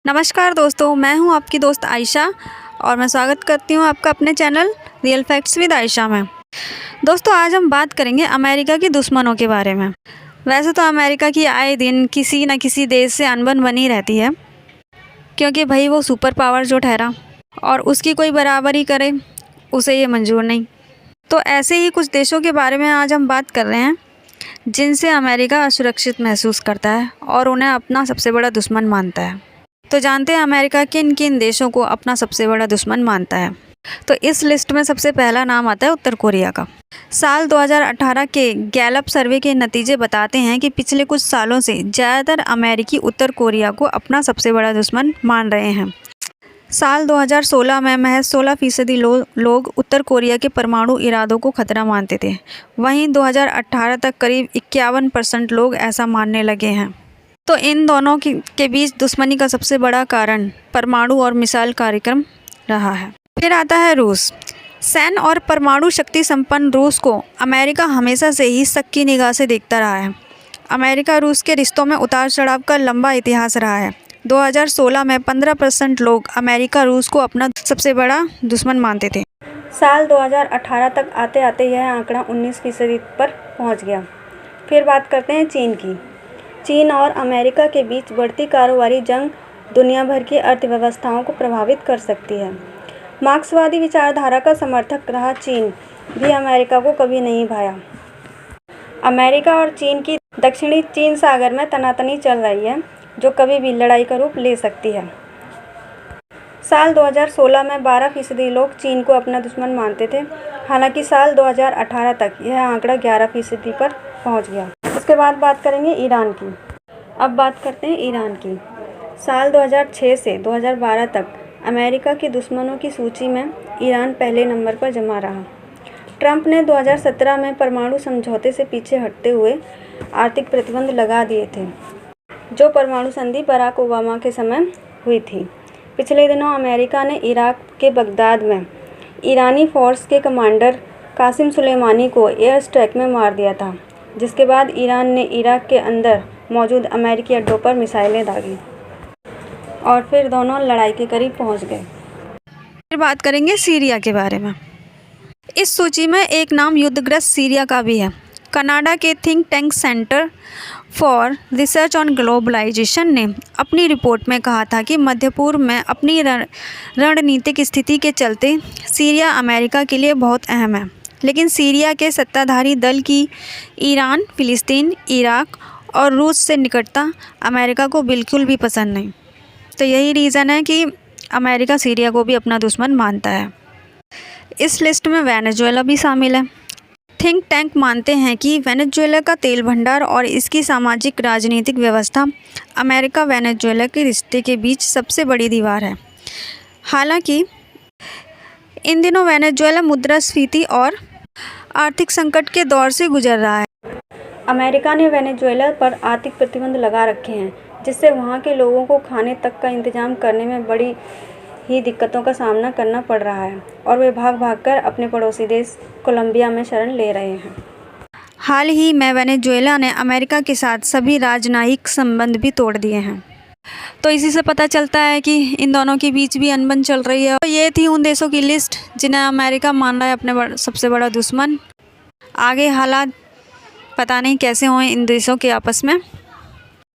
नमस्कार दोस्तों, मैं हूं आपकी दोस्त आयशा और मैं स्वागत करती हूं आपका अपने channel real facts with Ayesha में। दोस्तों, आज हम बात करेंगे अमेरिका के दुश्मनों के बारे में। वैसे तो अमेरिका की आए दिन किसी न किसी देश से अनबन बनी रहती है, क्योंकि भाई वो सुपर पावर जो ठहरा और उसकी कोई बराबरी करे उसे ये मंजूर नहीं। तो ऐसे ही कुछ देशों के बारे में आज हम बात कर रहे हैं जिनसे अमेरिका असुरक्षित महसूस करता है और उन्हें अपना सबसे बड़ा दुश्मन मानता है। तो जानते हैं अमेरिका किन किन देशों को अपना सबसे बड़ा दुश्मन मानता है। तो इस लिस्ट में सबसे पहला नाम आता है उत्तर कोरिया का। साल 2018 के गैलप सर्वे के नतीजे बताते हैं कि पिछले कुछ सालों से ज़्यादातर अमेरिकी उत्तर कोरिया को अपना सबसे बड़ा दुश्मन मान रहे हैं। साल 2016 में महज 16% लोग उत्तर कोरिया के परमाणु इरादों को खतरा मानते थे। वहीं 2018 तक करीब 51% लोग ऐसा मानने लगे हैं। तो इन दोनों के बीच दुश्मनी का सबसे बड़ा कारण परमाणु और मिसाइल कार्यक्रम रहा है। फिर आता है रूस। सैन्य और परमाणु शक्ति संपन्न रूस को अमेरिका हमेशा से ही शक की निगाह से देखता रहा है। अमेरिका रूस के रिश्तों में उतार चढ़ाव का लंबा इतिहास रहा है। 2016 में 15% लोग अमेरिका रूस को अपना सबसे बड़ा दुश्मन मानते थे। साल 2018 तक आते आते यह आंकड़ा 19% पर पहुंच गया। फिर बात करते हैं चीन की। चीन और अमेरिका के बीच बढ़ती कारोबारी जंग दुनिया भर की अर्थव्यवस्थाओं को प्रभावित कर सकती है। मार्क्सवादी विचारधारा का समर्थक रहा चीन भी अमेरिका को कभी नहीं भाया। अमेरिका और चीन की दक्षिणी चीन सागर में तनातनी चल रही है, जो कभी भी लड़ाई का रूप ले सकती है। साल 2016 में 12% लोग चीन को अपना दुश्मन मानते थे। हालांकि साल 2018 तक यह आंकड़ा 11% पर पहुंच गया। उसके बाद बात करेंगे ईरान की। अब बात करते हैं ईरान की। साल 2006 से 2012 तक अमेरिका के दुश्मनों की सूची में ईरान पहले नंबर पर जमा रहा। ट्रंप ने 2017 में परमाणु समझौते से पीछे हटते हुए आर्थिक प्रतिबंध लगा दिए थे, जो परमाणु संधि बराक ओबामा के समय हुई थी। पिछले दिनों अमेरिका ने इराक के बगदाद में ईरानी फोर्स के कमांडर कासिम सुलेमानी को एयर स्ट्राइक में मार दिया था, जिसके बाद ईरान ने इराक के अंदर मौजूद अमेरिकी अड्डों पर मिसाइलें दागी और फिर दोनों लड़ाई के करीब पहुंच गए। फिर बात करेंगे सीरिया के बारे में। इस सूची में एक नाम युद्धग्रस्त सीरिया का भी है। कनाडा के think tank Centre for Research on Globalization ने अपनी रिपोर्ट में कहा था कि मध्य पूर्व में अपनी रणनीतिक स्थिति के चलते सीरिया अमेरिका के लिए बहुत अहम है, लेकिन सीरिया के सत्ताधारी दल की ईरान, फिलिस्तीन, इराक और रूस से निकटता अमेरिका को बिल्कुल भी पसंद नहीं। तो यही रीज़न है कि अमेरिका सीरिया को भी अपना दुश्मन मानता है। इस लिस्ट में वेनेजुएला भी शामिल है। थिंक टैंक मानते हैं कि वेनेजुएला का तेल भंडार और इसकी सामाजिक राजनीतिक व्यवस्था अमेरिका वेनेजुएला के रिश्ते के बीच सबसे बड़ी दीवार है। हालांकि इन दिनों वेनेजुएला मुद्रास्फीति और आर्थिक संकट के दौर से गुजर रहा है। अमेरिका ने वेनेजुएला पर आर्थिक प्रतिबंध लगा रखे हैं, जिससे वहां के लोगों को खाने तक का इंतजाम करने में बड़ी ही दिक्कतों का सामना करना पड़ रहा है और वे भाग भागकर अपने पड़ोसी देश कोलंबिया में शरण ले रहे हैं। हाल ही में वेनेजुएला ने अमेरिका के साथ सभी राजनयिक संबंध भी तोड़ दिए हैं। तो इसी से पता चलता है कि इन दोनों के बीच भी अनबन चल रही है। तो ये थी उन देशों की लिस्ट जिन्हें अमेरिका मान रहा है अपने सबसे बड़ा दुश्मन। आगे हालात पता नहीं कैसे हों इन देशों के आपस में।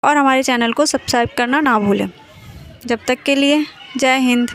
और हमारे चैनल को सब्सक्राइब करना ना भूलें। जब तक के लिए जय हिंद।